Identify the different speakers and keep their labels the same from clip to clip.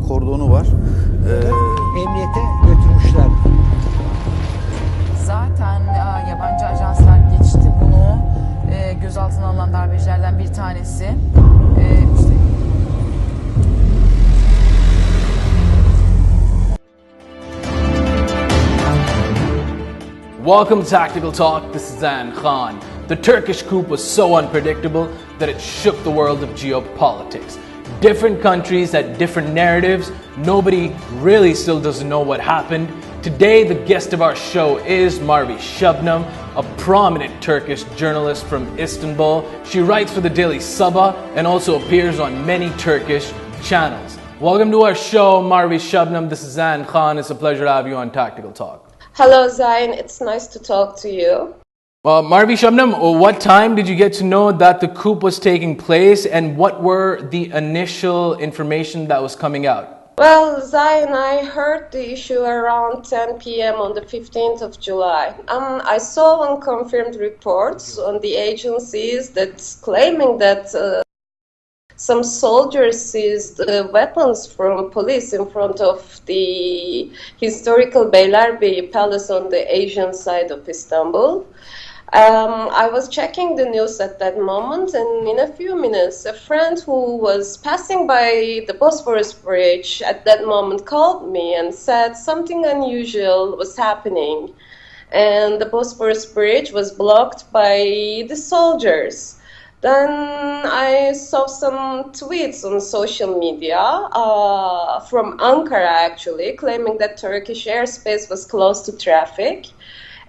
Speaker 1: kordonu var.
Speaker 2: Emniyete götürmüşler.
Speaker 3: Zaten yabancı ajanslar geçti bunu. Gözaltına alınan darbecilerden bir tanesi. İşte
Speaker 4: Welcome to Tactical Talk, this is Zain Khan. The Turkish coup was so unpredictable that it shook the world of geopolitics. Different countries had different narratives. Nobody really still doesn't know what happened. Today, the guest of our show is Merve Şebnem, a prominent Turkish journalist from Istanbul. She writes for the Daily Sabah and also appears on many Turkish channels. Welcome to our show, Merve Şebnem. This is Zain Khan. It's a pleasure to have you on Tactical Talk.
Speaker 5: Hello, Zain. It's nice to talk to you.
Speaker 4: Merve Şebnem, what time did you get to know that the coup was taking place, and what were the initial information that was coming out?
Speaker 5: Well, Zain, I heard the issue around 10 p.m. on the 15th of July. I saw unconfirmed reports on the agencies that's claiming that some soldiers seized weapons from police in front of the historical Beylerbeyi Palace on the Asian side of Istanbul. I was checking the news at that moment, and in a few minutes, a friend who was passing by the Bosphorus Bridge at that moment called me and said something unusual was happening, and the Bosphorus Bridge was blocked by the soldiers. Then I saw some tweets on social media from Ankara, actually, claiming that Turkish airspace was closed to traffic.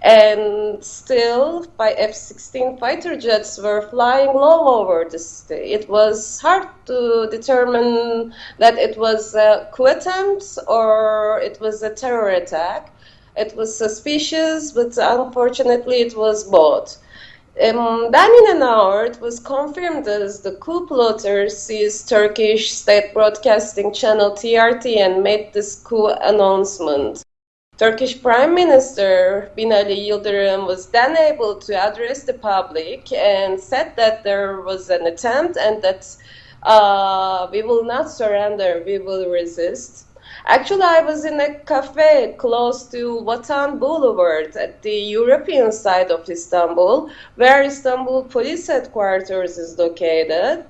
Speaker 5: And still, by F-16 fighter jets were flying low over the city. It was hard to determine that it was a coup attempt or it was a terror attack. It was suspicious, but unfortunately it was both. Then in an hour, it was confirmed as the coup plotters seized Turkish state broadcasting channel TRT and made this coup announcement. Turkish Prime Minister Binali Yildirim was then able to address the public and said that there was an attempt and that we will not surrender, we will resist. Actually, I was in a cafe close to Vatan Boulevard at the European side of Istanbul, where Istanbul Police Headquarters is located.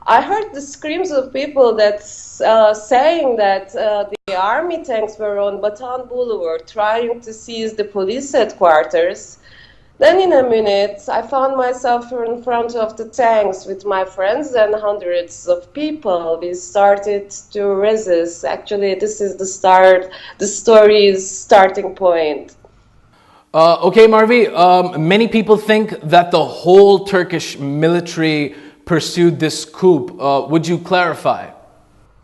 Speaker 5: I heard the screams of people that saying that the army tanks were on Vatan Boulevard trying to seize the police headquarters. Then in a minute, I found myself in front of the tanks with my friends and hundreds of people. We started to resist. Actually, this is the start, the story's starting point.
Speaker 4: Okay, Merve, many people think that the whole Turkish military pursued this coup. Would you clarify?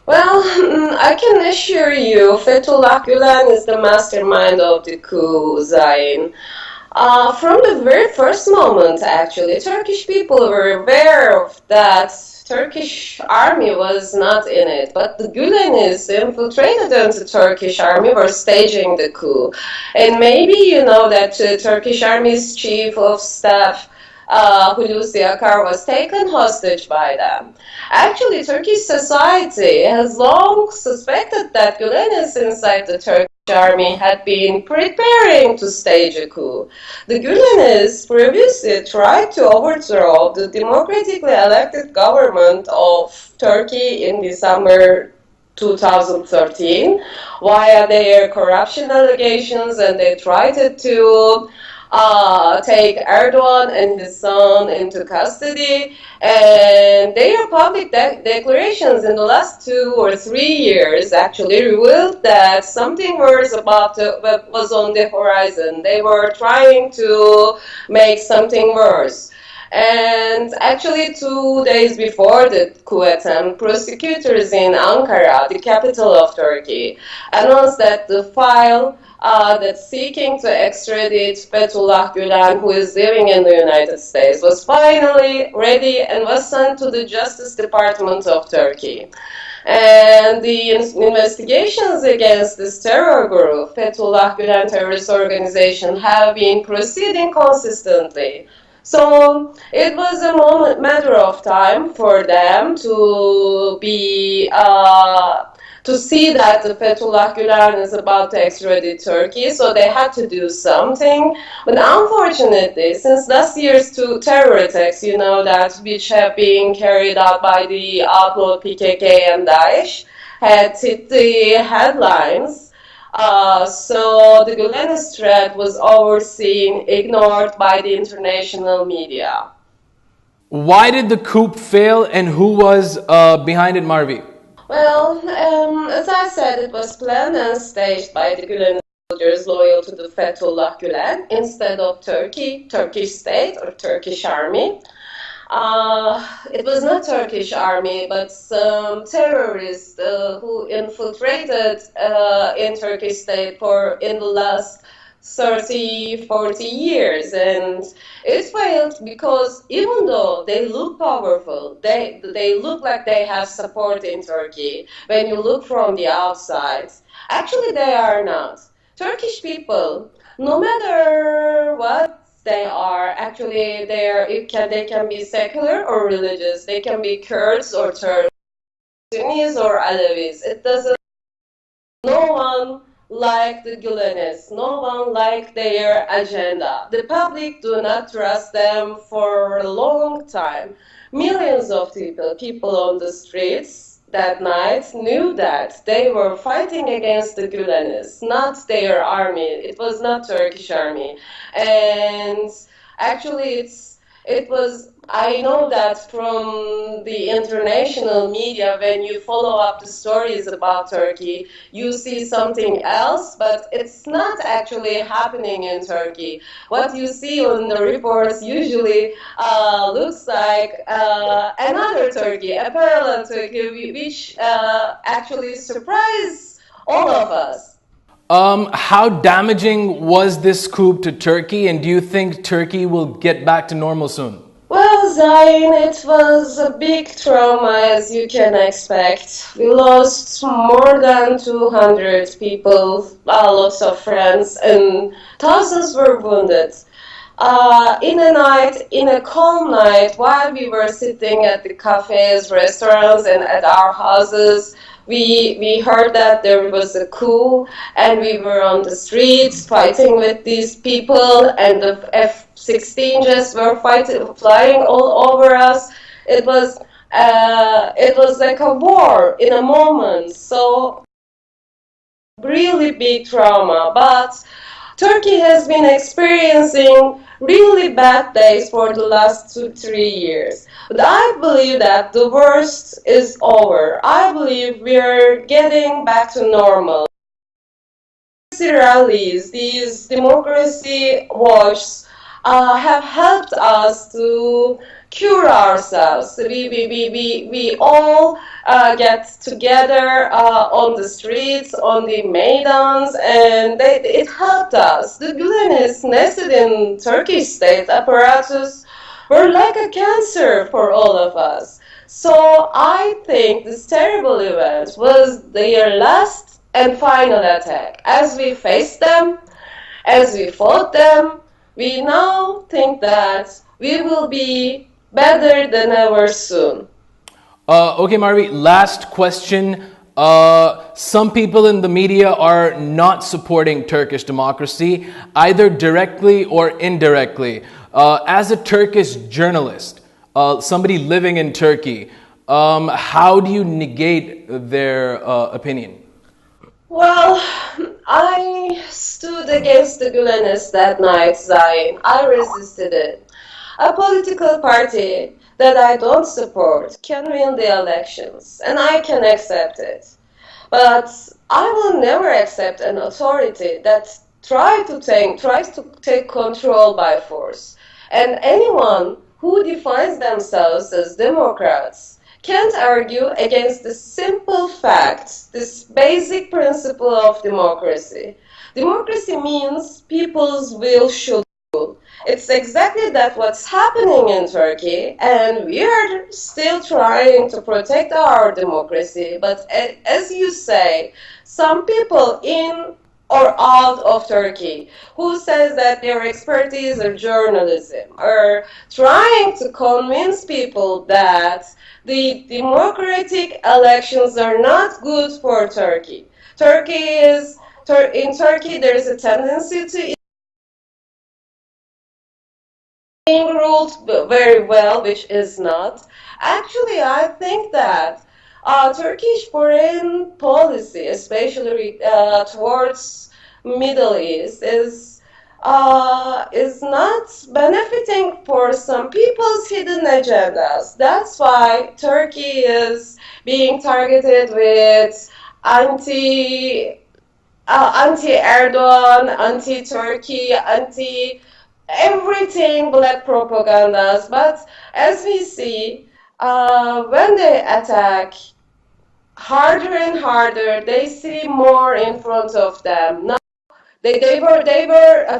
Speaker 5: Well, I can assure you, Fethullah Gulen is the mastermind of the coup, Zain. From the very first moment, actually, Turkish people were aware of that Turkish army was not in it, but the Gulenists infiltrated into Turkish army were staging the coup. And maybe you know that Turkish army's chief of staff Hulusi Akar was taken hostage by them. Actually, Turkish society has long suspected that Gulenists inside the Turkish army had been preparing to stage a coup. The Gulenists previously tried to overthrow the democratically elected government of Turkey in December 2013 via their corruption allegations, and they tried to take Erdogan and his son into custody, and their public declarations in the last 2 or 3 years actually revealed that something was on the horizon. They were trying to make something worse. And actually 2 days before the coup attempt, prosecutors in Ankara, the capital of Turkey, announced that the file that's seeking to extradite Fethullah Gulen, who is living in the United States, was finally ready and was sent to the Justice Department of Turkey. And the investigations against this terror group, Fethullah Gulen terrorist organization, have been proceeding consistently. So it was a matter of time for them to be to see that the Fethullah Gulen is about to extradite Turkey, so they had to do something. But unfortunately, since last year's two terror attacks, you know, that which have been carried out by the outlawed PKK and Daesh, had hit the headlines. So the Gulenist threat was overseen, ignored by the international media.
Speaker 4: Why did the coup fail and who was behind it, Marvi?
Speaker 5: Well, as I said, it was planned and staged by the Gulen soldiers loyal to the Fethullah Gulen instead of Turkish state or Turkish army. It was not Turkish army, but some terrorists who infiltrated in Turkish state in the last 30, 40 years, and it failed because even though they look powerful, they look like they have support in Turkey. When you look from the outside, actually they are not. Turkish people, no matter what they are, actually they can be secular or religious. They can be Kurds or Turks, Sunnis or Alevis. It doesn't. No one like the Gulenists. No one like their agenda. The public do not trust them for a long time. Millions of people on the streets that night knew that they were fighting against the Gulenists, not their army. It was not Turkish army. And actually it was, I know that from the international media, when you follow up the stories about Turkey, you see something else, but it's not actually happening in Turkey. What you see on the reports usually looks like another Turkey, a parallel Turkey, which actually surprised all of us.
Speaker 4: How damaging was this coup to Turkey, and do you think Turkey will get back to normal soon?
Speaker 5: Well, Zain, it was a big trauma, as you can expect. We lost more than 200 people, lots of friends, and thousands were wounded. In a calm night, while we were sitting at the cafes, restaurants, and at our houses, we heard that there was a coup, and we were on the streets fighting with these people, and the F-16 jets were flying all over us. It was like a war in a moment. So really big trauma. But Turkey has been experiencing really bad days for the last 2-3 years. But I believe that the worst is over. I believe we're getting back to normal. Rallies, these democracy walks have helped us to cure ourselves. We all get together on the streets, on the maidans, and it helped us. The Gulenists nested in Turkish state apparatus were like a cancer for all of us. So I think this terrible event was their last and final attack. As we faced them, as we fought them, we now think that we will be better than ever soon.
Speaker 4: Okay, Marvi, last question. Some people in the media are not supporting Turkish democracy, either directly or indirectly. As a Turkish journalist, somebody living in Turkey, how do you negate their opinion?
Speaker 5: Well, I stood against the Gulenists that night, Zain. I resisted it. A political party that I don't support can win the elections, and I can accept it. But I will never accept an authority that tries to take control by force. And anyone who defines themselves as Democrats can't argue against the simple fact, this basic principle of democracy. Democracy means people's will should rule. It's exactly that what's happening in Turkey, and we are still trying to protect our democracy. But as you say, some people in or out of Turkey, who says that their expertise is journalism, or trying to convince people that the democratic elections are not good for Turkey. In Turkey there is a tendency to being ruled very well, which is not. Actually, I think that Turkish foreign policy, especially towards Middle East, is not benefiting for some people's hidden agendas. That's why Turkey is being targeted with anti-Erdogan, anti-Turkey, everything black propagandas. But as we see, when they attack harder and harder, they see more in front of them. Now, they were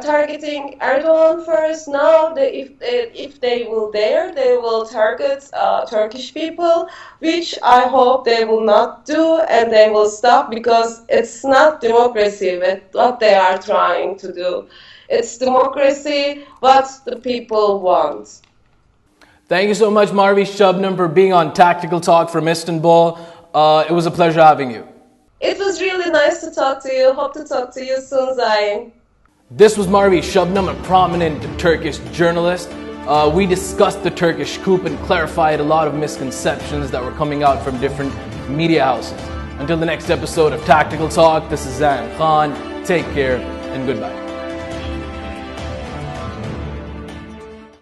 Speaker 5: targeting Erdogan first. Now, if they will dare, they will target Turkish people, which I hope they will not do, and they will stop, because it's not democracy what they are trying to do. It's democracy what the people want.
Speaker 4: Thank you so much, Merve Şebnem, for being on Tactical Talk from Istanbul. It was a pleasure having you.
Speaker 5: It was really nice to talk to you. Hope to talk to you soon, Zain.
Speaker 4: This was Merve Şebnem, a prominent Turkish journalist. We discussed the Turkish coup and clarified a lot of misconceptions that were coming out from different media houses. Until the next episode of Tactical Talk, this is Zain Khan. Take care and goodbye.